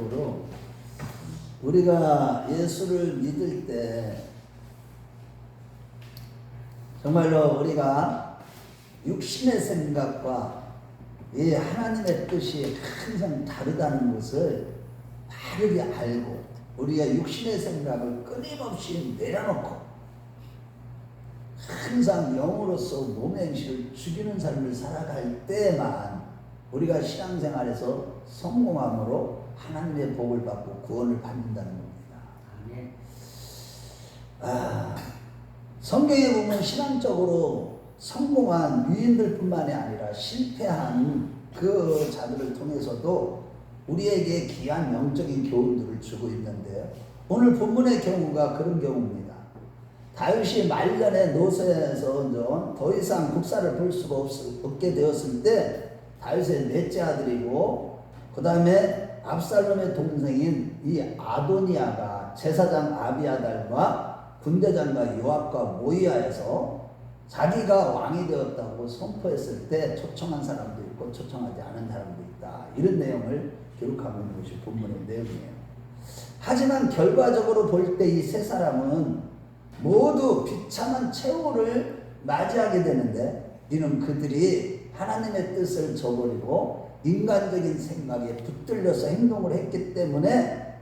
기본적으로 우리가 예수를 믿을 때 정말로 우리가 육신의 생각과 이 하나님의 뜻이 항상 다르다는 것을 바르게 알고 우리가 육신의 생각을 끊임없이 내려놓고 항상 영으로서 몸의 행실을 죽이는 삶을 살아갈 때만 우리가 신앙생활에서 성공함으로 하나님의 복을 받고 구원을 받는다는 겁니다. 성경에 보면 신앙적으로 성공한 유인들뿐만이 아니라 실패한 그 자들을 통해서도 우리에게 귀한 영적인 교훈들을 주고 있는데요. 오늘 본문의 경우가 그런 경우입니다. 다윗이 말년에 노쇠해서 더 이상 국사를 볼 수가 없게 되었을 때 다윗의 넷째 아들이고 그 다음에 압살롬의 동생인 이 아도니아가 제사장 아비아달과 군대장과 요압과 모이아에서 자기가 왕이 되었다고 선포했을 때 초청한 사람도 있고 초청하지 않은 사람도 있다. 이런 내용을 기록하고 있는 것이 본문의 내용이에요. 하지만 결과적으로 볼 때 이 세 사람은 모두 비참한 최후를 맞이하게 되는데 이는 그들이 하나님의 뜻을 저버리고 인간적인 생각에 붙들려서 행동을 했기 때문에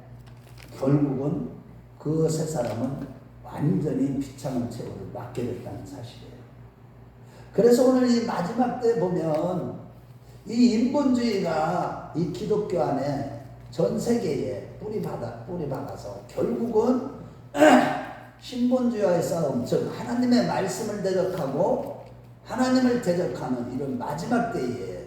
결국은 그 세 사람은 완전히 비참한 최후를 맞게 됐다는 사실이에요. 그래서 오늘 이 마지막 때 보면 이 인본주의가 이 기독교 안에 전 세계에 뿌리 박아서 결국은 신본주의와의 싸움, 즉 하나님의 말씀을 대적하고 하나님을 대적하는 이런 마지막 때에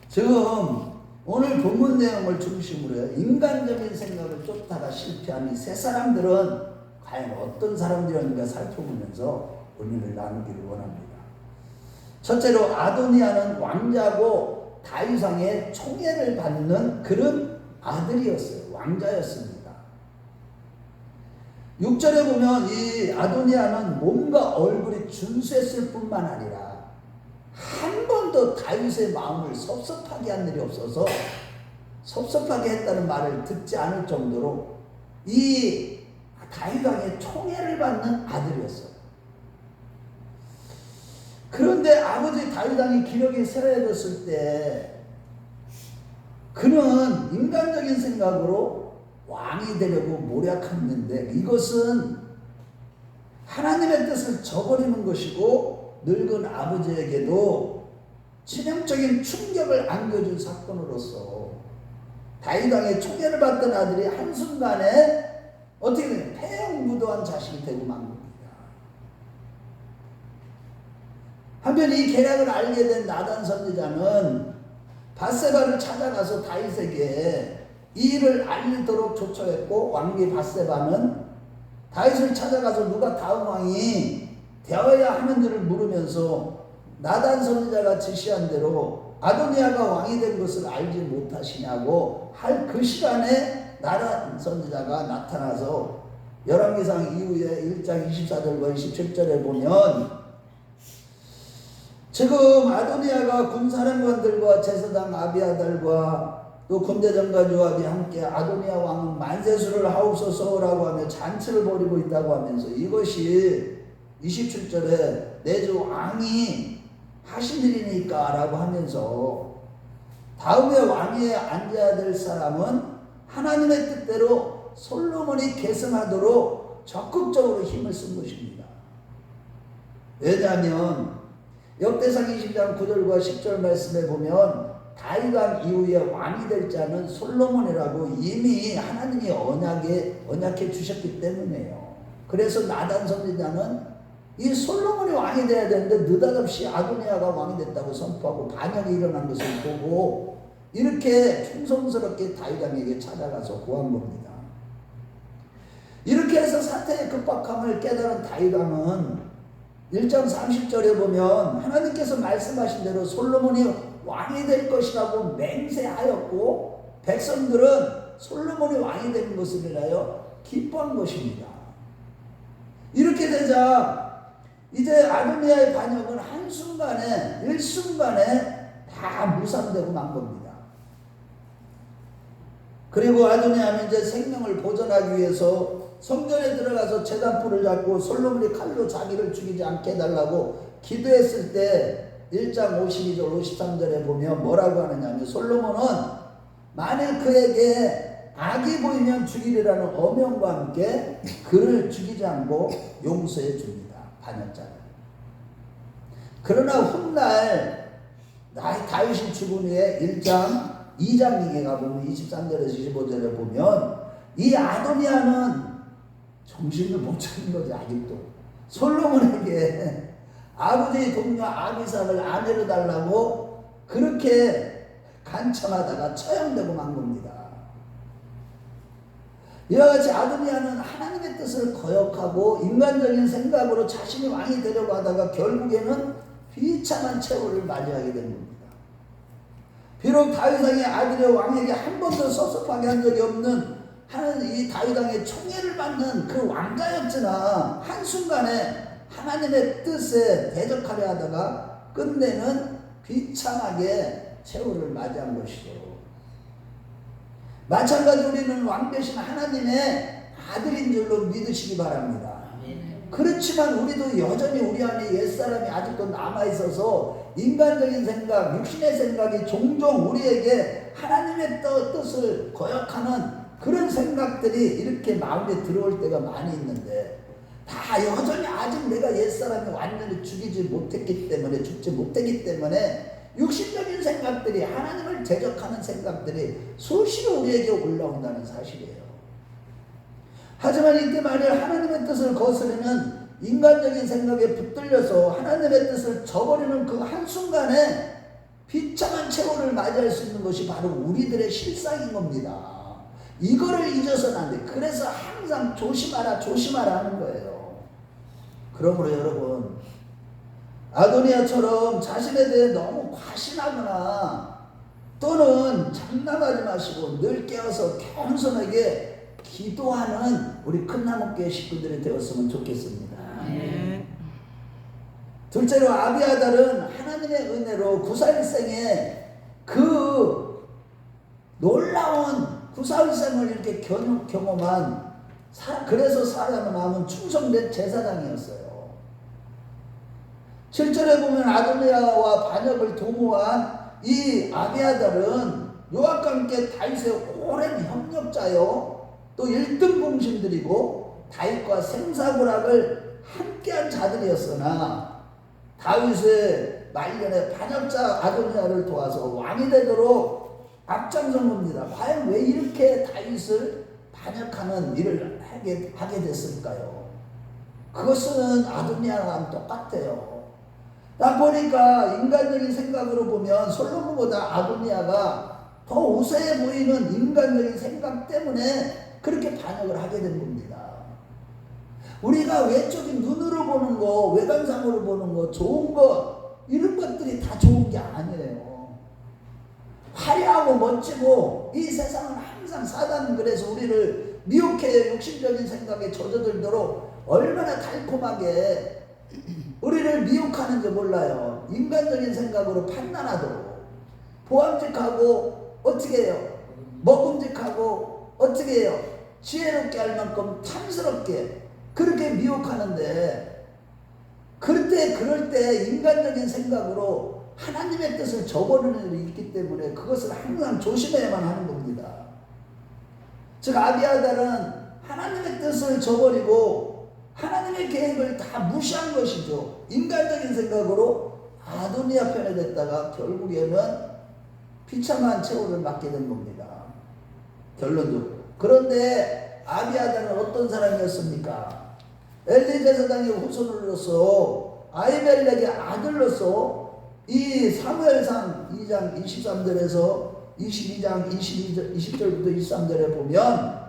지금 오늘 본문 내용을 중심으로 인간적인 생각을 쫓다가 실패한 이 세 사람들은 과연 어떤 사람들이었는가 살펴보면서 은혜를 나누기를 원합니다. 첫째로 아도니아는 왕자고 다윗왕의 총애를 받는 그런 아들이었어요. 왕자였습니다. 6절에 보면 이 아도니아는 몸과 얼굴이 준수했을 뿐만 아니라 한 번도 다윗의 마음을 섭섭하게 한 일이 없어서 섭섭하게 했다는 말을 듣지 않을 정도로 이 다윗왕의 총애를 받는 아들이었어요. 그런데 아버지 다윗왕이 기력이 쇠해졌을 때 그는 인간적인 생각으로 왕이 되려고 모략했는데 이것은 하나님의 뜻을 저버리는 것이고 늙은 아버지에게도 치명적인 충격을 안겨준 사건으로서 다윗왕의 총애를 받던 아들이 한순간에 어떻게 되냐 폐영무도한 자식이 되고 만 겁니다. 한편 이 계략을 알게 된 나단 선지자는 밧세바를 찾아가서 다윗에게 이 일을 알리도록 조처했고 왕비 밧세바는 다윗을 찾아가서 누가 다음 왕이 되어야 하는지를 물으면서 나단 선지자가 지시한 대로 아도니아가 왕이 된 것을 알지 못하시냐고 할 그 시간에 나단 선지자가 나타나서 열왕기상 이후에 1장 24절과 27절에 보면 지금 아도니아가 군사령관들과 제사장 아비아달과 또 군대장관 요압이 함께 아도니아 왕은 만세수를 하옵소서라고 하며 잔치를 벌이고 있다고 하면서 이것이 27절에 내 주 왕이 하신 일이니까 라고 하면서 다음에 왕위에 앉아야 될 사람은 하나님의 뜻대로 솔로몬이 계승하도록 적극적으로 힘을 쓴 것입니다. 왜냐하면 역대상 20장 9절과 10절 말씀에 보면 다윗왕 이후에 왕이 될 자는 솔로몬이라고 이미 하나님이 언약해 주셨기 때문에요. 그래서 나단 선지자는 이 솔로몬이 왕이 돼야 되는데 느닷없이 아도니아가 왕이 됐다고 선포하고 반역이 일어난 것을 보고 이렇게 충성스럽게 다윗왕에게 찾아가서 구한 겁니다. 이렇게 해서 사태의 급박함을 깨달은 다윗왕은 1장 30절에 보면 하나님께서 말씀하신 대로 솔로몬이 왕이 될 것이라고 맹세하였고 백성들은 솔로몬이 왕이 되는 것을 위하여 기뻐한 것입니다. 이렇게 되자 이제 아도니아의 반역은 한순간에 일순간에 다 무산되고 만 겁니다. 그리고 아도니아는 이제 생명을 보존하기 위해서 성전에 들어가서 제단불을 잡고 솔로몬이 칼로 자기를 죽이지 않게 해달라고 기도했을 때 1장 52절 53절에 보면 뭐라고 하느냐면 솔로몬은 만일 그에게 악이 보이면 죽이리라는 어명과 함께 그를 죽이지 않고 용서해 줍니다. 반역자를. 그러나 훗날 다윗이 죽은 후에 1장 2장에 가보면 23절에서 25절에 보면 이 아도니아는 정신을 못 차린 거지. 아직도 솔로몬에게 아버지의 동료 아비삭을 아내로 달라고 그렇게 간청하다가 처형되고 만 겁니다. 이와 같이 아도니아는 하나님의 뜻을 거역하고 인간적인 생각으로 자신이 왕이 되려고 하다가 결국에는 비참한 최후를 맞이하게 된 겁니다. 비록 다윗왕의 아들의 왕에게 한 번도 섭섭하게 한 적이 없는 이 다윗왕의 총애를 받는 그 왕자였으나 한순간에 하나님의 뜻에 대적하려 하다가 끝내는 비참하게 최후를 맞이한 것이죠. 마찬가지로 우리는 왕 대신 하나님의 아들인 줄로 믿으시기 바랍니다. 그렇지만 우리도 여전히 우리 안에 옛사람이 아직도 남아있어서 인간적인 생각, 육신의 생각이 종종 우리에게 하나님의 뜻을 거역하는 그런 생각들이 이렇게 마음에 들어올 때가 많이 있는데 다 여전히 아직 내가 옛사람이 완전히 죽지 못했기 때문에 육신적인 생각들이 하나님을 대적하는 생각들이 수시로 우리에게 올라온다는 사실이에요. 하지만 이때 만일 하나님의 뜻을 거스르는 인간적인 생각에 붙들려서 하나님의 뜻을 저버리는 그 한순간에 비참한 최후를 맞이할 수 있는 것이 바로 우리들의 실상인 겁니다. 이거를 잊어서는 안 돼. 그래서 항상 조심하라 하는 거예요. 그러므로 여러분, 아도니아처럼 자신에 대해 너무 과신하거나 또는 장담하지 마시고 늘 깨어서 겸손하게 기도하는 우리 큰나무교회 식구들이 되었으면 좋겠습니다. 둘째로 아비아달은 하나님의 은혜로 구사일생의 그 놀라운 구사일생을 이렇게 경험한 그래서 살아남은 충성된 제사장이었어요. 7절에 보면 아도니아와 반역을 도모한 이 아비아달은 요압과 함께 다윗의 오랜 협력자요 또 1등 공신들이고 다윗과 생사고락을 함께한 자들이었으나 다윗의 말년에 반역자 아도니아를 도와서 왕이 되도록 앞장선 겁니다. 과연 왜 이렇게 다윗을 반역하는 일을 하게 됐을까요? 그것은 아도니아랑 똑같아요. 딱 보니까 인간적인 생각으로 보면 솔로몬보다 아도니아가 더 우세해 보이는 인간적인 생각 때문에 그렇게 반역을 하게 된 겁니다. 우리가 외적인 눈으로 보는 거, 외관상으로 보는 거, 좋은 거 이런 것들이 다 좋은 게 아니에요. 화려하고 멋지고 이 세상은 항상 사단은 그래서 우리를 미혹해 육신적인 생각에 젖어들도록 얼마나 달콤하게 우리를 미혹하는지 몰라요. 인간적인 생각으로 판단하도록 보암직하고 어떻게 해요? 먹음직하고 어떻게 해요? 지혜롭게 할 만큼 탐스럽게 그렇게 미혹하는데 그럴 때 인간적인 생각으로 하나님의 뜻을 저버리는 일이 있기 때문에 그것을 항상 조심해야만 하는 겁니다. 즉 아비아달은 하나님의 뜻을 저버리고 하나님의 계획을 다 무시한 것이죠. 인간적인 생각으로 아도니아 편에 됐다가 결국에는 비참한 최후를 맞게 된 겁니다. 결론적으로. 그런데 아비아달은 어떤 사람이었습니까? 엘리 제사장의 후손으로서 아히멜렉의 아들로서 이 사무엘상 2장 23절에서 22장 20절부터 23절에 보면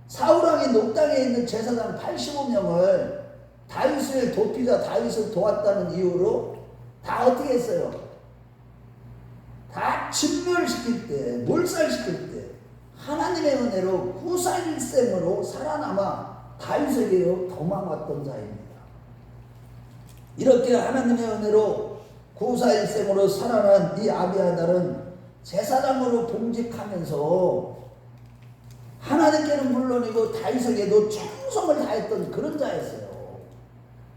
사울왕이 녹당에 있는 제사장 85명을 다윗을 돕히자 다윗을 도왔다는 이유로 다 어떻게 했어요? 다 진멸시킬 때, 몰살시킬 때 하나님의 은혜로 구사일생으로 살아남아 다윗에게로 도망왔던 자입니다. 이렇게 하나님의 은혜로 구사일생으로 살아난 이 아비아달은 제사장으로 봉직하면서 하나님께는 물론이고 다윗에게도 충성을 다했던 그런 자였어요.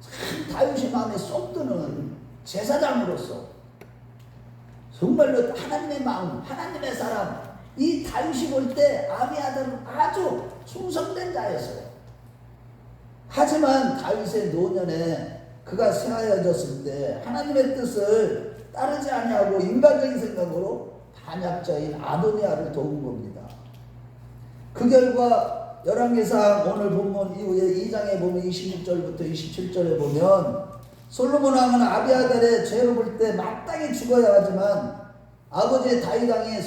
참 다윗의 마음에 쏙 드는 제사장으로서 정말로 하나님의 마음, 하나님의 사람, 이 다윗이 볼 때 아비아달은 아주 충성된 자였어요. 하지만 다윗의 노년에 그가 쇠하여졌을 때 하나님의 뜻을 따르지 아니하고 인간적인 생각으로 반역자인 아도니아를 도운 겁니다. 그 결과 열왕기상 오늘 본문 이후에 2장에 보면 26절부터 27절에 보면 솔로몬 왕은 아비아달의 죄를 볼 때 마땅히 죽어야 하지만 아버지의 다윗 왕이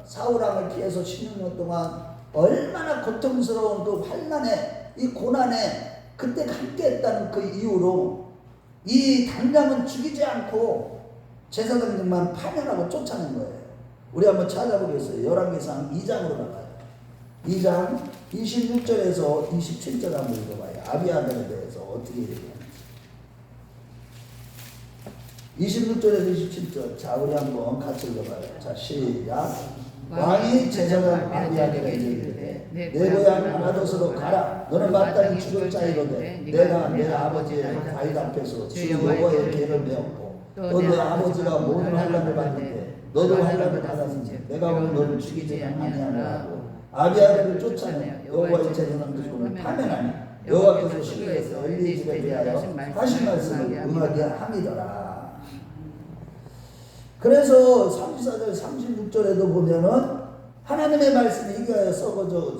사울 왕을 피해서 16년 동안 얼마나 고통스러운 그 환난에 이 고난에 그때 함께했다는 그 이유로 이 당장은 죽이지 않고 제사장들만 파면하고 쫓아낸 거예요. 우리 한번 찾아보겠어요. 열왕기상 2장으로 나가요. 2장 26절에서 27절 한번 읽어봐요. 아비아달에 대해서 어떻게 얘기하는지. 26절에서 27절. 자, 우리 한번 같이 읽어봐요. 자, 시작. 왕이 제사장 아비아달에게 이르되 내 고향 아나돗으로 가라. 너는 마땅히 죽을 자이로되 내가 내 아버지의 다윗 앞에서 주 여호와의 계를 메었고 또 내 아버지가 모든 환난을 받는데 너도 환난을 받았으니 내가 오늘 너를 죽이지 아니하노라고 아비아달을 쫓아내 여호와의 제사장 직분을 파면하니 여호와께서 실로에서 엘리 집에 대하여 하신 말씀을 응하게 함이더라. 그래서 34절 36절에도 보면은 하나님의 말씀이 이거에 썩어져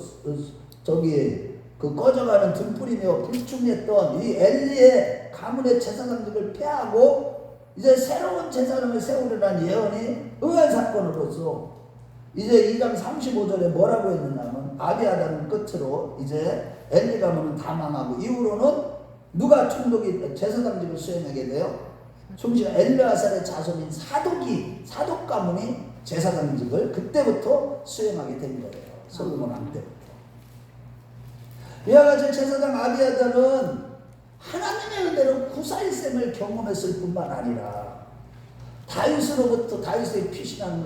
그 꺼져가는 등불이며 불충했던 이 엘리의 가문의 제사장들을 폐하고 이제 새로운 제사장을 세우려는 예언이 응한 사건으로서 이제 2장 35절에 뭐라고 했느냐면 아비아달은 끝으로 이제 엘리 가문은 다 망하고 이후로는 누가 총독이 제사장직을 수행하게 돼요? 총시가 엘르아살의 자손인 사독 가문이 제사장직을 그때부터 수행하게 된 거예요. 솔로몬 왕 때부터. 이와 같이 제사장 아비아달은 하나님의 은혜로 구사일생을 경험했을 뿐만 아니라 다윗으로부터 다윗에게 피신하는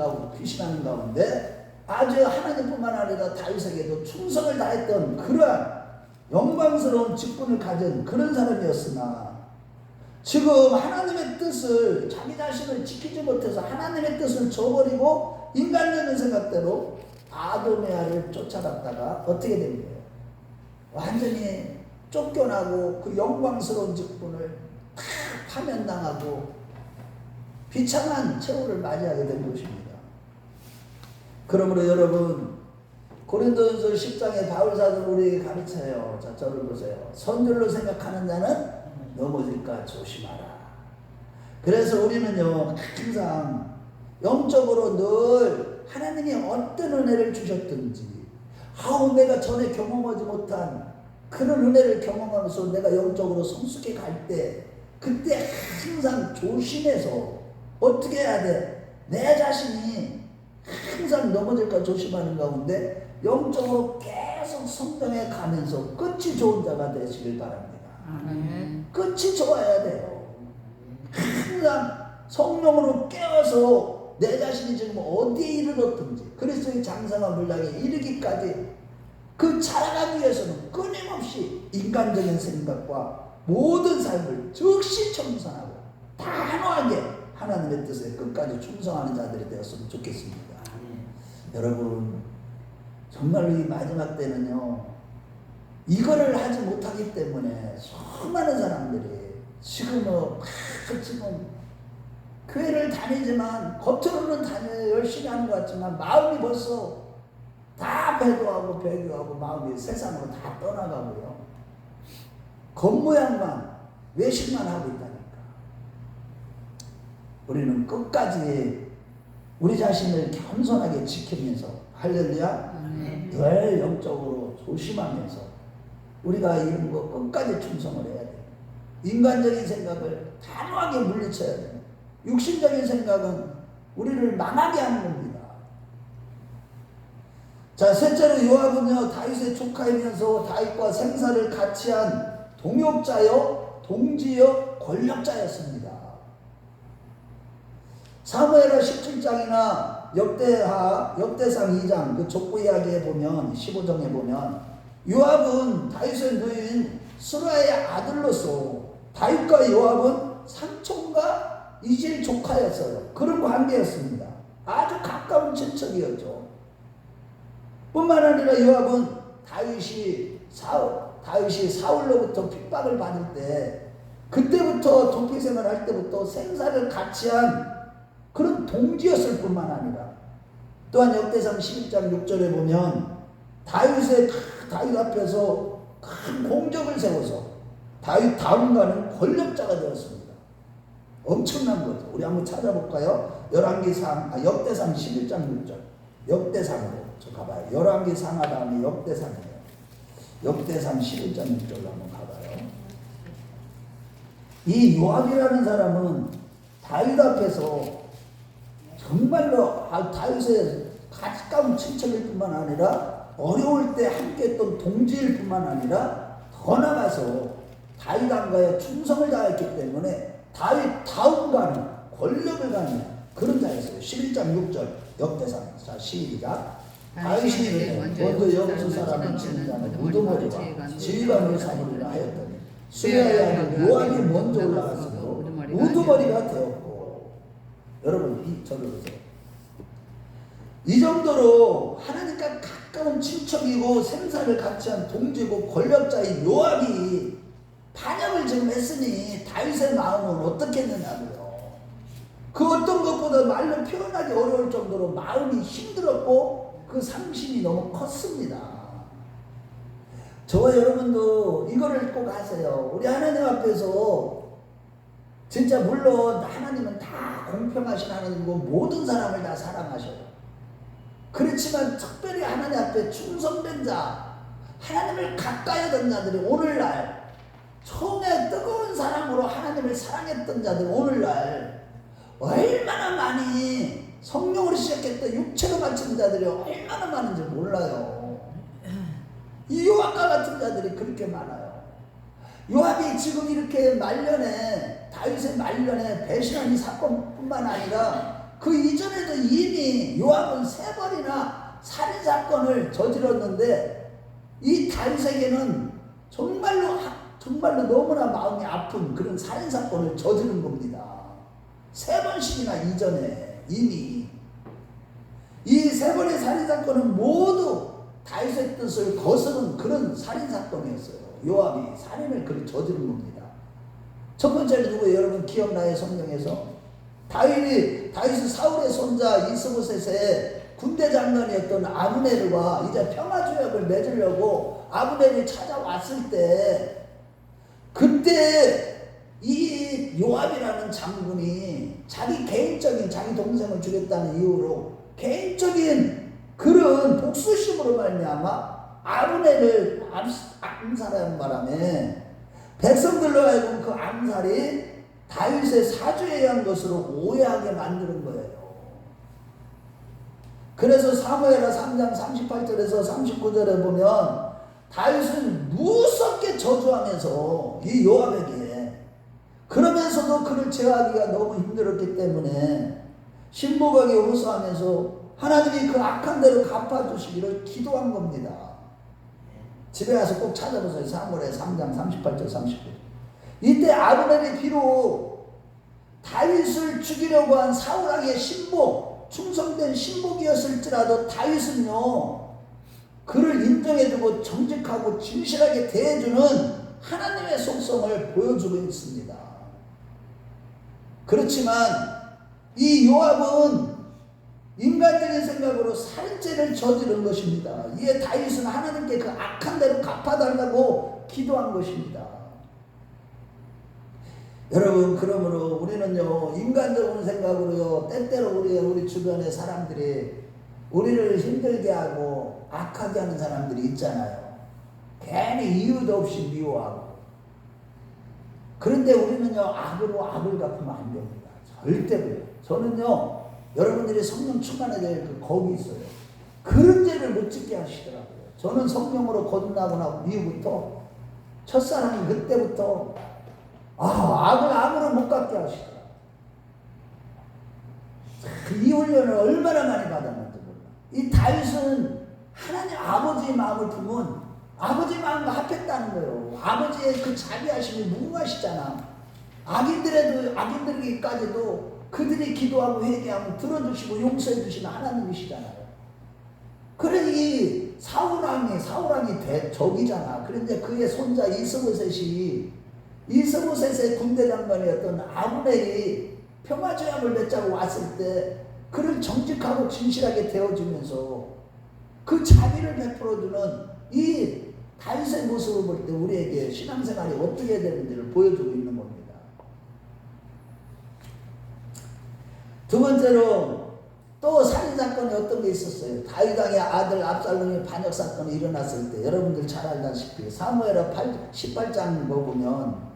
가운데 아주 하나님뿐만 아니라 다윗에게도 충성을 다했던 그러한 영광스러운 직분을 가진 그런 사람이었으나 지금 하나님의 뜻을 자기 자신을 지키지 못해서 하나님의 뜻을 저버리고 인간적인 생각대로 아도니아를 쫓아갔다가 어떻게 된 거예요? 완전히 쫓겨나고 그 영광스러운 직분을 다 파면당하고 비참한 최후를 맞이하게 된 것입니다. 그러므로 여러분 고린도전서 10장에 바울사도는 우리에게 가르쳐요. 자, 저를 보세요. 선줄로 생각하는 자는 넘어질까 조심하라. 그래서 우리는요 항상 영적으로 늘 하나님이 어떤 은혜를 주셨든지 내가 전에 경험하지 못한 그런 은혜를 경험하면서 내가 영적으로 성숙해 갈 때 그때 항상 조심해서 어떻게 해야 돼? 내 자신이 항상 넘어질까 조심하는 가운데 영적으로 계속 성장해 가면서 끝이 좋은 자가 되시길 바랍니다. 끝이 좋아야 돼요. 항상 성령으로 깨어서 내 자신이 지금 어디에 이르렀든지 그리스도의 장성한 물량에 이르기까지 그 자라가기 위해서는 끊임없이 인간적인 생각과 모든 삶을 즉시 청산하고 단호하게 하나님의 뜻에 끝까지 충성하는 자들이 되었으면 좋겠습니다. 여러분 정말로 이 마지막 때는요 이거를 하지 못하기 때문에 수많은 사람들이 지금 교회를 다니지만 겉으로는 열심히 하는 것 같지만 마음이 벌써 다 배교하고 마음이 세상으로 다 떠나가고요. 겉모양만 외식만 하고 있다니까. 우리는 끝까지 우리 자신을 겸손하게 지키면서 할렐루야 늘 영적으로 조심하면서 우리가 이런 거 끝까지 충성을 해야 돼요. 인간적인 생각을 단호하게 물리쳐야 돼요. 육신적인 생각은 우리를 망하게 하는 겁니다. 자, 셋째로 요압은요 다윗의 조카이면서 다윗과 생사를 같이 한 동역자요 동지요 권력자였습니다. 사무엘하 17장이나 역대상 2장 그 족보 이야기에 보면 15장에 보면 요압은 다윗의 누인 스루야의 아들로서 다윗과 요압은 삼촌과 이질 조카였어요. 그런 관계였습니다. 아주 가까운 친척이었죠. 뿐만 아니라 요압은 다윗이 사울로부터 핍박을 받을 때 그때부터 도피생활 할 때부터 생사를 같이 한 그런 동지였을 뿐만 아니라 또한 역대상 11장 6절에 보면 다윗 앞에서 큰 공적을 세워서 다윗 다음가는 권력자가 되었습니다. 엄청난 거죠. 우리 한번 찾아볼까요? 역대상 11장 6절. 역대상으로 저 가봐요. 열왕기 상하 다음에 역대상이에요. 역대상 11장 6절로 한번 가봐요. 이 요압이라는 사람은 다윗 앞에서 정말로 다윗의 가까운 친척일 뿐만 아니라 어려울 때 함께했던 동지일 뿐만 아니라 더 나가서 다윗 왕가에 충성을 다했기 때문에 다윗 다음가는 권력을 가는 그런 자였어요. 11장 6절 역대상. 자 시작. 다윗이 먼저 여부수 사람을 치는 자는 우두머리와 지휘관을 삼으리라 하였더니 수야의 아들 요압이 먼저 올라갔으므로 우두머리가 되었고. 여러분 저를 보세요. 이 정도로 하나님과 가까운 친척이고 생사를 같이 한 동지고 권력자인 요압이 반역을 지금 했으니 다윗의 마음은 어떻게 했느냐고요. 그 어떤 것보다 말로 표현하기 어려울 정도로 마음이 힘들었고 그 상심이 너무 컸습니다. 저와 여러분도 이거를 꼭 하세요. 우리 하나님 앞에서 진짜 물론 하나님은 다 공평하신 하나님이고 모든 사람을 다 사랑하셔요. 그렇지만 특별히 하나님 앞에 충성된 자, 하나님을 가까이 하던 자들이 오늘날 처음에 뜨거운 사랑으로 하나님을 사랑했던 자들 오늘날 얼마나 많이 성령으로 시작했던 육체로 바친 자들이 얼마나 많은지 몰라요. 이 요압과 같은 자들이 그렇게 많아요. 요압이 지금 이렇게 말년에 다윗의 말년에 배신한 이 사건뿐만 아니라 그 이전에도 이미 요압은 3번이나 살인사건을 저질렀는데 이 다윗에게는 정말로 너무나 마음이 아픈 그런 살인사건을 저지른 겁니다. 3번씩이나 이전에 이미 이 3번의 살인사건은 모두 다윗의 뜻을 거스른 그런 살인사건이었어요. 요압이 살인을 그렇게 저지른 겁니다. 첫 번째는 누구예요? 여러분 기억나요? 성경에서 다윗이 사울의 손자 이스보셋의 군대 장관이었던 아브넬과 이제 평화조약을 맺으려고 아브넬이 찾아왔을 때 그때 이 요압이라는 장군이 자기 동생을 죽였다는 이유로 개인적인 그런 복수심으로 말미암아 아브넬을 암살한 바람에 백성들로 하여금 그 암살이 다윗의 사주에 의한 것으로 오해하게 만드는 거예요. 그래서 사무엘하 3장 38절에서 39절에 보면 다윗은 무섭게 저주하면서 이 요압에게 그러면서도 그를 제어하기가 너무 힘들었기 때문에 신복하게 호소하면서 하나님이 그 악한 대로 갚아주시기를 기도한 겁니다. 집에 가서 꼭 찾아보세요. 사무엘하 3장 38절 39절. 이때 아브넬이 비록 다윗을 죽이려고 한 사울왕의 신복, 충성된 신복이었을지라도 다윗은요 그를 인정해주고 정직하고 진실하게 대해주는 하나님의 속성을 보여주고 있습니다. 그렇지만 이 요압은 인간적인 생각으로 살인죄를 저지른 것입니다. 이에 다윗은 하나님께 그 악한 대로 갚아달라고 기도한 것입니다. 여러분 그러므로 우리는요 인간적인 생각으로요 때때로 우리 주변의 사람들이 우리를 힘들게 하고 악하게 하는 사람들이 있잖아요. 괜히 이유도 없이 미워하고. 그런데 우리는요 악으로 악을 갚으면 안 됩니다. 절대로요. 저는요 여러분들이 성령 충만해야 될 그 거기 있어요. 그런 죄를 못 짓게 하시더라고요. 저는 성령으로 거듭나고 나고 이후부터 첫사랑이 그때부터 악을 악으로 못 갚게 하시더라고요. 이 훈련을 얼마나 많이 받았는지 몰라. 이 다윗은 하나님 아버지의 마음을 품은 아버지의 마음과 합했다는 거예요. 아버지의 그 자비하심이 무궁하시잖아. 악인들에게까지도 그들이 기도하고 회개하면 들어주시고 용서해 주시는 하나님이시잖아요. 그러니 사울왕이 대적이잖아. 그런데 그의 손자 이스보셋의 군대 장관이었던 아브넬이 평화조약을 맺자고 왔을 때 그를 정직하고 진실하게 대어주면서 그 자비를 베풀어주는 이 다윗의 모습을 볼 때 우리에게 신앙생활이 어떻게 되는지를 보여주고 있는 겁니다. 두 번째로 또 살인사건이 어떤 게 있었어요. 다윗 왕의 아들 압살롬의 반역사건이 일어났을 때 여러분들 잘 알다시피 사무엘하 18장 보면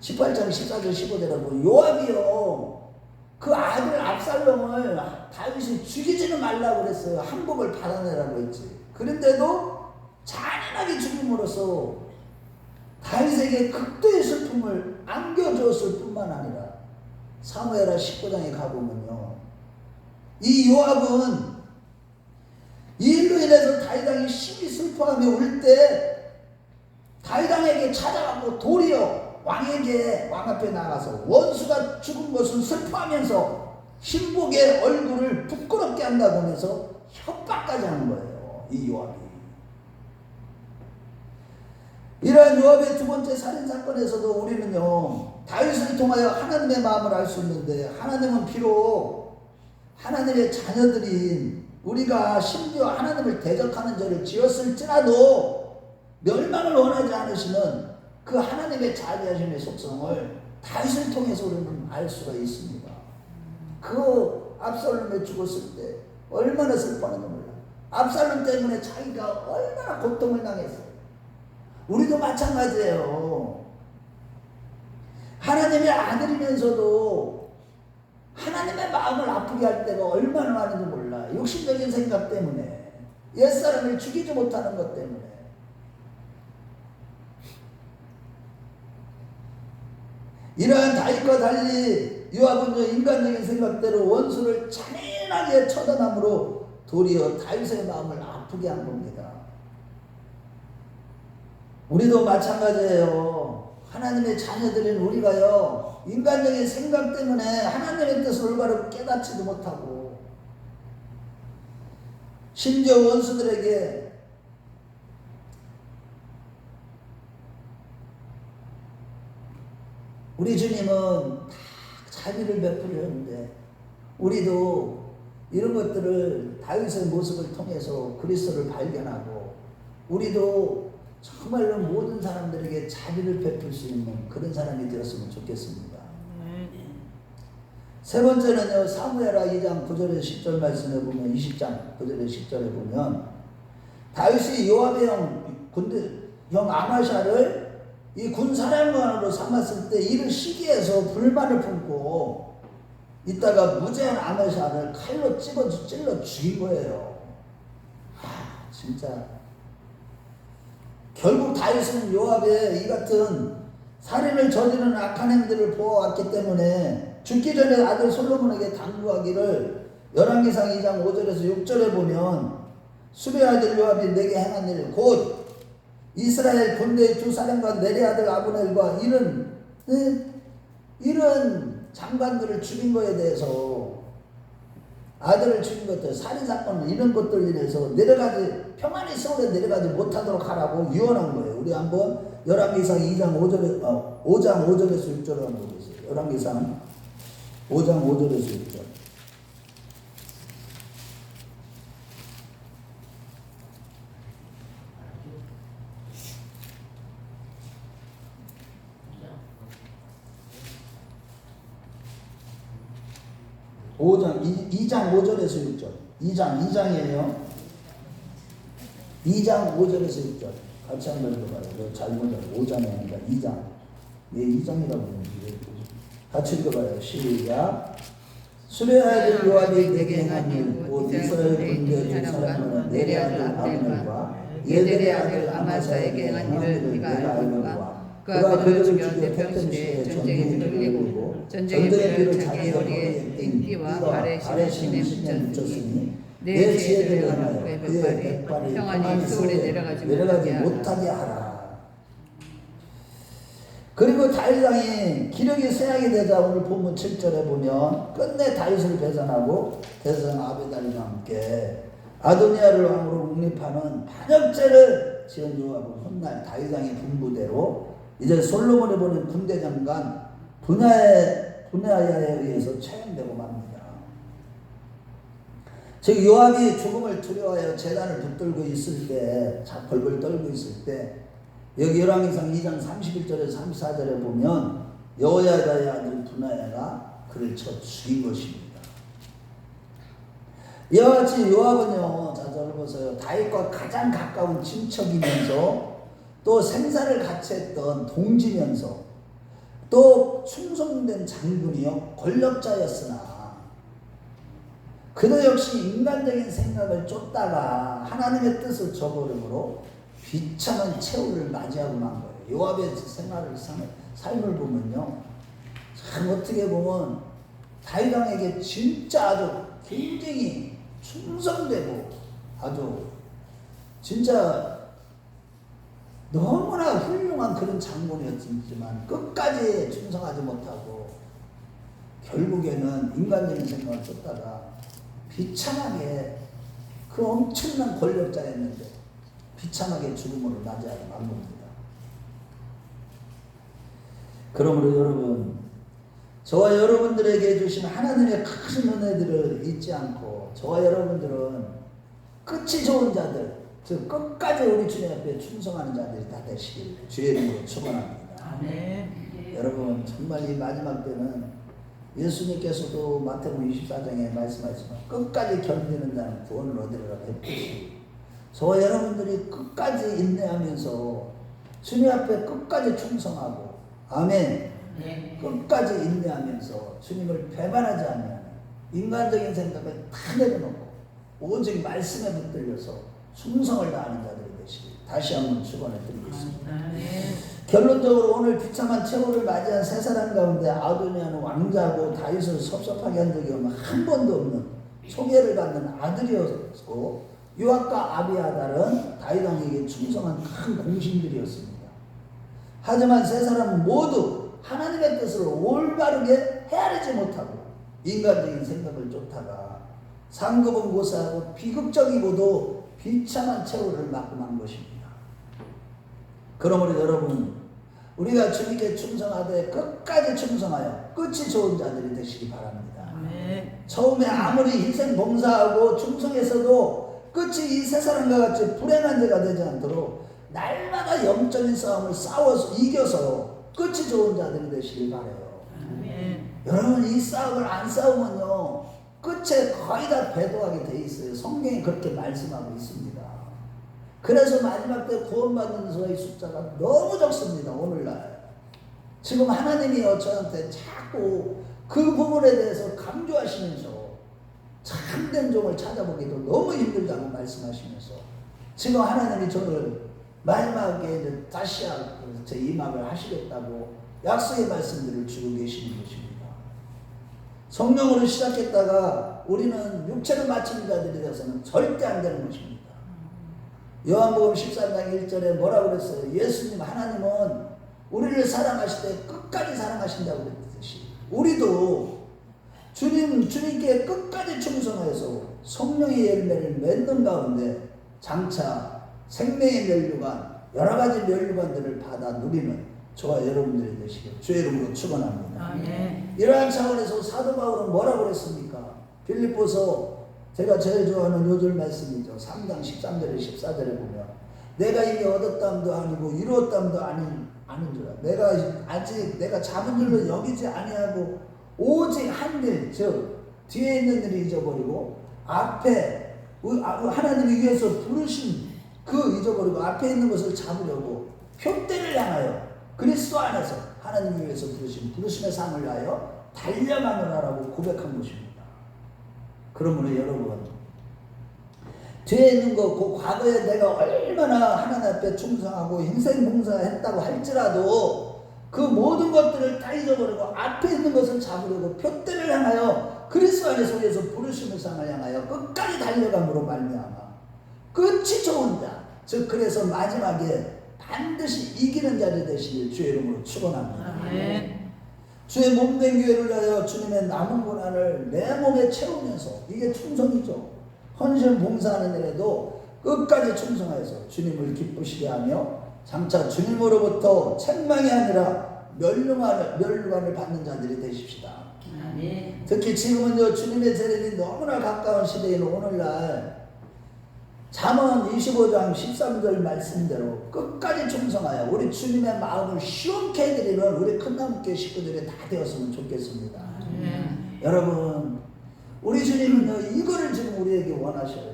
18장 14절 15절에 보면 요압이요 그 아들 압살롬을 다윗이 죽이지는 말라고 그랬어요. 항복을 받아내라고 했지. 그런데도 잔인하게 죽임으로써 다윗에게 극도의 슬픔을 안겨주었을 뿐만 아니라 사무엘하 19장에 가보면요 이 요압은 이 일로 인해서 다윗 왕이 심히 슬퍼하며 울 때 다윗 왕에게 찾아가고 도리어 왕 앞에 나가서 원수가 죽은 것을 슬퍼하면서 신복의 얼굴을 부끄럽게 한다고 하면서 협박까지 하는 거예요. 이 요압이. 이러한 요압의 두 번째 살인사건에서도 우리는요 다윗을 통하여 하나님의 마음을 알 수 있는데 하나님은 비록 하나님의 자녀들인 우리가 심지어 하나님을 대적하는 죄를 지었을지라도 멸망을 원하지 않으시는 그 하나님의 자비하심의 속성을 다윗을 통해서 우리는 알 수가 있습니다. 그 압살롬이 죽었을 때 얼마나 슬퍼하는지 몰라. 압살롬 때문에 자기가 얼마나 고통을 당했어요. 우리도 마찬가지예요. 하나님의 아들이면서도 하나님의 마음을 아프게 할 때가 얼마나 많은지 몰라. 욕심적인 생각 때문에, 옛사람을 죽이지 못하는 것 때문에. 이러한 다윗과 달리 요압은 인간적인 생각대로 원수를 잔인하게 처단함으로 도리어 다윗의 마음을 아프게 한 겁니다. 우리도 마찬가지예요. 하나님의 자녀들인 우리가요 인간적인 생각 때문에 하나님의 뜻을 올바로 깨닫지도 못하고 심지어 원수들에게 우리 주님은 다 자비를 베푸셨는데 우리도 이런 것들을 다윗의 모습을 통해서 그리스도를 발견하고 우리도 정말로 모든 사람들에게 자비를 베풀 수 있는 그런 사람이 되었으면 좋겠습니다. 세 번째는요 사무엘하 2장 9절에서 10절 말씀에 보면 20장 9절에서 10절에 보면 다윗이 요압의 형 아마샤를 이 군사령관으로 삼았을 때 이를 시기해서 불만을 품고 이따가 무죄한 아마샤를 칼로 찔러 죽인 거예요. 진짜 결국 다윗은 요압의 이 같은 살인을 저지르는 악한 행들을 보아왔기 때문에 죽기 전에 아들 솔로몬에게 당부하기를 열왕기상 2장 5절에서 6절에 보면 수레 아들 요압이 내게 행한 일 곧 이스라엘 군대의 두 사령관 내리 아들 아브넬과 이런 장관들을 죽인 거에 대해서 아들을 죽인 것들, 살인사건 이런 것들 인해서 평안히 서울에 내려가지 못하도록 하라고 유언한 거예요. 우리 한번 열왕기상 5장 5절에서 6절을 한번 보세요. 열왕기상 5장 5절에서 6절. (2장 5절에서 6절) 2장이에요. 2장 5절에서 6절 같이 한번 읽어봐요. 잘못해요. 5장이 아니라 2장. 예, 2장이라고 그러는데 같이 읽어봐요. 시작. 수레 아들 요압이 내게 행한 일 곧 이스라엘 군대 중 사람은 내리 아들 아브넬과 예들의 아들 아마사에게 행한 일을 네가 알거니와 그가 그들을 죽여 태평시에 전쟁의 피를 흘리고 전쟁의 피를 자기 허리에 띠와 발에 신에 묻혔으니 내 지혜를 행하여 그의 백발이 평안히 서울에 내려가지 못하게 하라. 그리고 다윗 왕이 기력이 쇠하게 되자 오늘 본문 7절에 보면 끝내 다윗을 배반하고 대선 아베달과 함께 아도니아를 왕으로 웅립하는 반역죄를 지은 요압은 훗날 다윗 왕의 분부대로 이제 솔로몬이 보낸 군대장관 분하야에 의해서 처형되고 맙니다. 즉 요압이 죽음을 두려워하여 제단을 붙들고 있을 때, 벌벌 떨고 있을 때, 여기 열왕기상 2장 31절에 34절에 보면 여호야다의 아들 분하야가 그를 쳐 죽인 것입니다. 이와 같이 요압은요, 자 저를 보세요, 다윗과 가장 가까운 친척이면서 또 생사를 같이 했던 동지면서 또 충성된 장군이요 권력자였으나 그도 역시 인간적인 생각을 쫓다가 하나님의 뜻을 저버림으로 비참한 최후를 맞이하고 만 거예요. 요압의 삶을 보면요, 참 어떻게 보면 다윗 왕에게 진짜 아주 굉장히 충성되고 아주 진짜 너무나 훌륭한 그런 장군이었지만 끝까지 충성하지 못하고 결국에는 인간적인 생각을 쫓다가 비참하게 그 엄청난 권력자였는데 비참하게 죽음으로 맞이하고 만 겁니다. 그러므로 여러분, 저와 여러분들에게 주신 하나님의 큰 은혜들을 잊지 않고 저와 여러분들은 끝이 좋은 자들, 즉 끝까지 우리 주님 앞에 충성하는 자들이 다 되시길 주의 이름으로 축원합니다. 아멘. 여러분 정말 이 마지막 때는 예수님께서도 마태복음 24장에 말씀하시지만 끝까지 견디는 자는 구원을 얻으리라 했듯이 저와 여러분들이 끝까지 인내하면서 주님 앞에 끝까지 충성하고 아멘. 네. 끝까지 인내하면서 주님을 배반하지 않는 인간적인 생각을 다 내려놓고 오직 말씀에 붙들려서 충성을 다하는 자들이 되시길 다시 한번 축원을 드리겠습니다. 결론적으로 오늘 비참한 최후를 맞이한 세 사람 가운데 아도니아는 왕자고 다윗을 섭섭하게 한 적이 한 번도 없는 소개를 받는 아들이었고 요압과 아비아달은 다윗 왕에게 충성한 큰 공신들이었습니다. 하지만 세 사람은 모두 하나님의 뜻을 올바르게 헤아리지 못하고 인간적인 생각을 쫓다가 상급은 고사하고 비극적이고도 비참한 최후를 맞고 만 것입니다. 그러므로 여러분, 우리가 주님께 충성하되 끝까지 충성하여 끝이 좋은 자들이 되시기 바랍니다. 네. 처음에 아무리 희생 봉사하고 충성해서도 끝이 이 세 사람과 같이 불행한 자가 되지 않도록 날마다 영적인 싸움을 싸워서 이겨서 끝이 좋은 자들이 되시길 바라요. 네. 여러분 이 싸움을 안 싸우면요 끝에 거의 다 배도하게 돼 있어요. 성경이 그렇게 말씀하고 있습니다. 그래서 마지막 때 구원받는 자의 숫자가 너무 적습니다. 오늘날 지금 하나님이 저한테 자꾸 그 부분에 대해서 강조하시면서 참된 종을 찾아보기도 너무 힘들다고 말씀하시면서 지금 하나님이 저를 마지막에 이제 다시 제 임함을 하시겠다고 약속의 말씀들을 주고 계시는 것입니다. 성령으로 시작했다가 우리는 육체를 마치는 자들이 되어서는 절대 안 되는 것입니다. 요한복음 13장 1절에 뭐라고 그랬어요? 예수님 하나님은 우리를 사랑하실 때 끝까지 사랑하신다고 그랬듯이 우리도 주님께 끝까지 충성해서 성령의 열매를 맺는 가운데 장차 생명의 면류관 여러 가지 면류관들을 받아 누리는 저와 여러분들이 되시길 주의 이름으로 축원합니다. 이러한 차원에서 사도 바울은 뭐라고 그랬습니까? 빌립보서 제가 제일 좋아하는 요절 말씀이죠. 3장 13절에 14절에 보면 내가 이미 얻었담도 아니고 이루었담도 아닌 줄 알아. 내가 잡은 줄로 여기지 아니하고 오직 한 일, 즉 뒤에 있는 일을 잊어버리고 앞에 하나님이 위해서 부르신 그 잊어버리고 앞에 있는 것을 잡으려고 표대를 향하여 그리스도 안에서 하나님이 위해서 부르심의 상을 위하여 달려가느라라고 고백한 것입니다. 그러므로 여러분 뒤에 있는 거, 그 과거에 내가 얼마나 하나님 앞에 충성하고 행생봉사했다고 할지라도 그 모든 것들을 다 잊어버리고 앞에 있는 것을 잡으려고 표대를 향하여 그리스도 안에서 위해서 부르심을 향하여 끝까지 달려감으로 말미암아 끝이 좋은 자, 즉 그래서 마지막에 반드시 이기는 자리 되시길 주의 이름으로 축원합니다. 아멘. 주의 몸된 교회를 위하여 주님의 남은 고난을 내 몸에 채우면서, 이게 충성이죠. 헌신 봉사하는 일에도 끝까지 충성하여서 주님을 기쁘시게 하며 장차 주님으로부터 책망이 아니라 멸류관을 받는 자들이 되십시다. 아멘. 특히 지금은요, 주님의 재림이 너무나 가까운 시대인 오늘날 잠언 25장 13절 말씀대로 끝까지 충성하여 우리 주님의 마음을 시원케 해드리는 우리 큰나무교회 식구들이 다 되었으면 좋겠습니다. 여러분, 우리 주님은요, 이거를 지금 우리에게 원하셔요.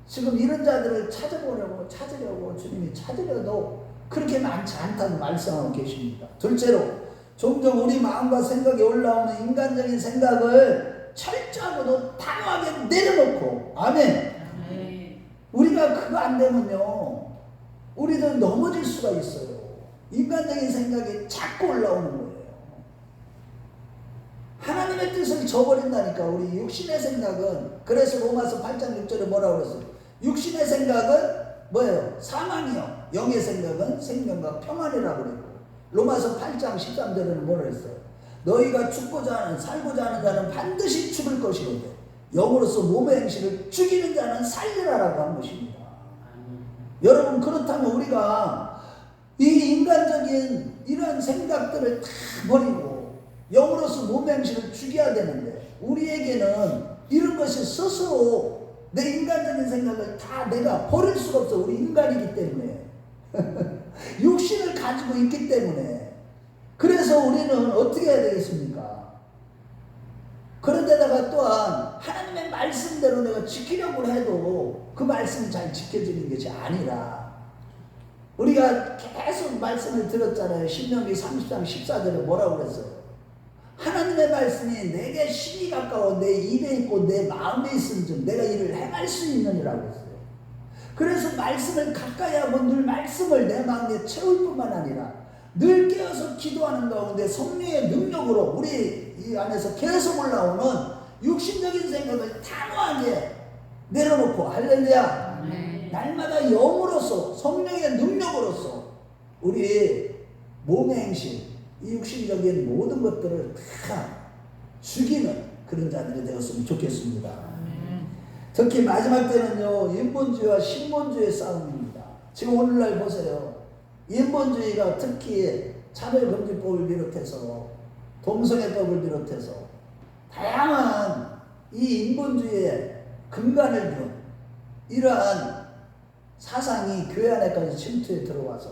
지금 이런 자들을 찾으려고 주님이 찾으려도 그렇게 많지 않다고 말씀하고 계십니다. 둘째로, 종종 우리 마음과 생각에 올라오는 인간적인 생각을 철저하고도 단호하게 내려놓고, 아멘. 우리가 그거 안 되면요, 우리도 넘어질 수가 있어요. 인간적인 생각이 자꾸 올라오는 거예요. 하나님의 뜻을 저버린다니까. 우리 육신의 생각은, 그래서 로마서 8장 6절에 뭐라고 그랬어요? 육신의 생각은 뭐예요? 사망이요. 영의 생각은 생명과 평안이라고 그랬고, 로마서 8장 13절에는 뭐라 했어요? 너희가 살고자 하는 자는 반드시 죽을 것이거든. 영으로서 몸의 행실을 죽이는 자는 살리라라고 한 것입니다. 여러분, 그렇다면 우리가 이 인간적인 이런 생각들을 다 버리고 영으로서 몸의 행실을 죽여야 되는데, 우리에게는 이런 것이 스스로 내 인간적인 생각을 다 내가 버릴 수가 없어. 우리 인간이기 때문에 육신을 가지고 있기 때문에. 그래서 우리는 어떻게 해야 되겠습니까? 그런데다가 또한 하나님의 말씀대로 내가 지키려고 해도 그 말씀이 잘 지켜지는 것이 아니라, 우리가 계속 말씀을 들었잖아요. 신명기 30장 14절에 뭐라고 그랬어요? 하나님의 말씀이 내게 심히 가까워 내 입에 있고 내 마음에 있은즉 내가 이를 행할 수 있느니라고 했어요. 그래서 말씀을 가까이 하고 늘 말씀을 내 마음에 채울 뿐만 아니라 늘 깨어서 기도하는 가운데 성령의 능력으로 우리 이 안에서 계속 올라오는 육신적인 생각을 단호하게 내려놓고, 할렐루야, 날마다 영으로서 성령의 능력으로서 우리 몸의 행실, 이 육신적인 모든 것들을 다 죽이는 그런 자들이 되었으면 좋겠습니다. 특히 마지막 때는요, 인본주의와 신본주의의 싸움입니다. 지금 오늘날 보세요. 인본주의가 특히 차별금지법을 비롯해서 동성애법을 비롯해서 다양한 이 인본주의의 근간을 둔 이러한 사상이 교회 안에까지 침투해 들어와서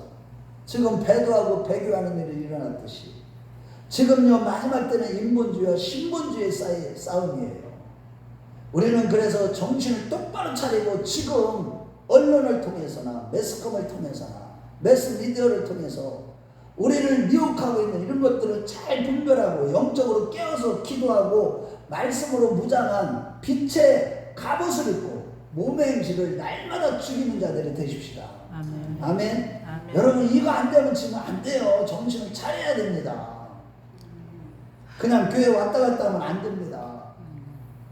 지금 배도하고 배교하는 일이 일어났듯이, 지금요 마지막 때는 인본주의와 신본주의의 싸움이에요. 우리는 그래서 정신을 똑바로 차리고 지금 언론을 통해서나 매스컴을 통해서나 매스미디어를 통해서 우리를 미혹하고 있는 이런 것들을 잘 분별하고 영적으로 깨어서 기도하고 말씀으로 무장한 빛의 갑옷을 입고 몸의 행실을 날마다 죽이는 자들이 되십시다. 아멘. 아멘. 아멘. 여러분, 이거 안 되면 지금 안 돼요. 정신을 차려야 됩니다. 그냥 교회 왔다 갔다 하면 안 됩니다.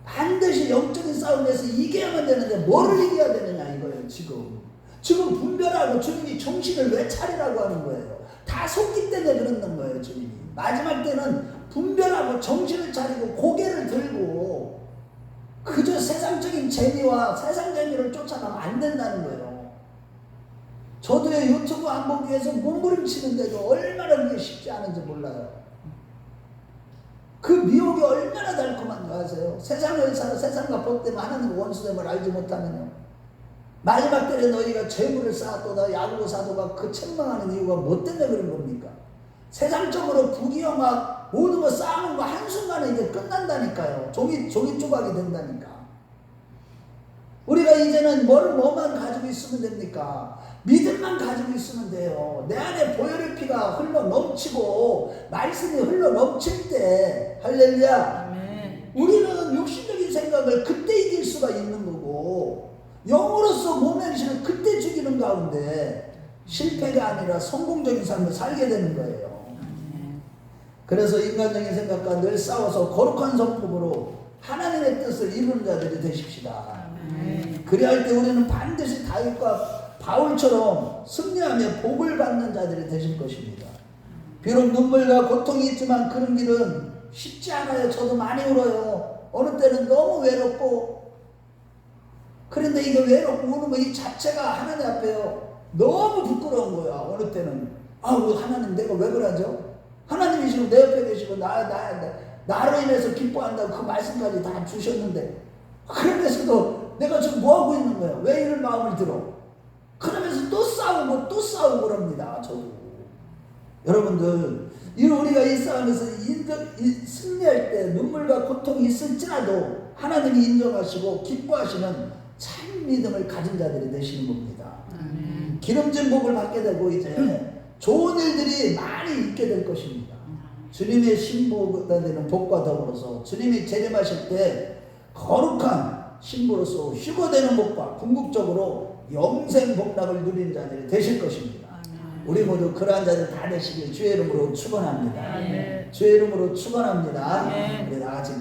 반드시 영적인 싸움에서 이겨야만 되는데 뭐를 이겨야 되느냐 이거예요. 지금 분별하고 주님이 정신을 왜 차리라고 하는 거예요. 다 속기 때문에 그러는 거예요. 주님이 마지막 때는 분별하고 정신을 차리고 고개를 들고 그저 세상적인 재미와 세상 재미를 쫓아가면 안 된다는 거예요. 저도 유튜브 안 보기 위해서 몸부림치는데도 얼마나 그게 쉽지 않은지 몰라요. 그 미혹이 얼마나 달콤한 거 아세요? 세상을 살아 세상과 벗되면 하나님과 원수됨을 알지 못하면요, 마지막 때에 너희가 재물을 쌓았도다 야구고 사도가 그 책망하는 이유가 뭐 때문에 그런 겁니까? 세상적으로 부귀영화 모든 거 쌓는 거 한순간에 이제 끝난다니까요. 종이 조각이 된다니까. 우리가 이제는 뭐만 가지고 있으면 됩니까? 믿음만 가지고 있으면 돼요. 내 안에 보혈의 피가 흘러 넘치고 말씀이 흘러 넘칠 때, 할렐루야, 아멘. 우리는 육신적인 생각을 그때 이길 수가 있는 거고, 영으로서 모면시를 그때 죽이는 가운데 실패가 아니라 성공적인 삶을 살게 되는 거예요. 그래서 인간적인 생각과 늘 싸워서 거룩한 성품으로 하나님의 뜻을 이루는 자들이 되십시다. 그리할 때 우리는 반드시 다윗과 바울처럼 승리하며 복을 받는 자들이 되실 것입니다. 비록 눈물과 고통이 있지만 그런 길은 쉽지 않아요. 저도 많이 울어요. 어느 때는 너무 외롭고, 그런데 이거 외롭고 우는 거 이 자체가 하나님 앞에요 너무 부끄러운 거야. 어느 때는 하나님 내가 왜 그러죠? 하나님이시고 내 옆에 계시고 나로 인해서 기뻐한다고 그 말씀까지 다 주셨는데, 그러면서도 내가 지금 뭐하고 있는 거야? 왜 이런 마음을 들어? 그러면서 또 싸우고 그럽니다. 저도. 여러분들, 우리가 이 싸움에서 승리할 때 눈물과 고통이 있을지라도 하나님이 인정하시고 기뻐하시는 참 믿음을 가진 자들이 되시는 겁니다. 기름진 복을 받게 되고 이제 좋은 일들이 많이 있게 될 것입니다. 주님의 신부가 되는 복과 더불어서 주님이 재림하실 때 거룩한 신부로서 휴거되는 복과 궁극적으로 영생 복락을 누리는 자들이 되실 것입니다. 우리 모두 그러한 자들 다 되시길 주의 이름으로 축원합니다. 주의 이름으로 축원합니다. 우리 다 같이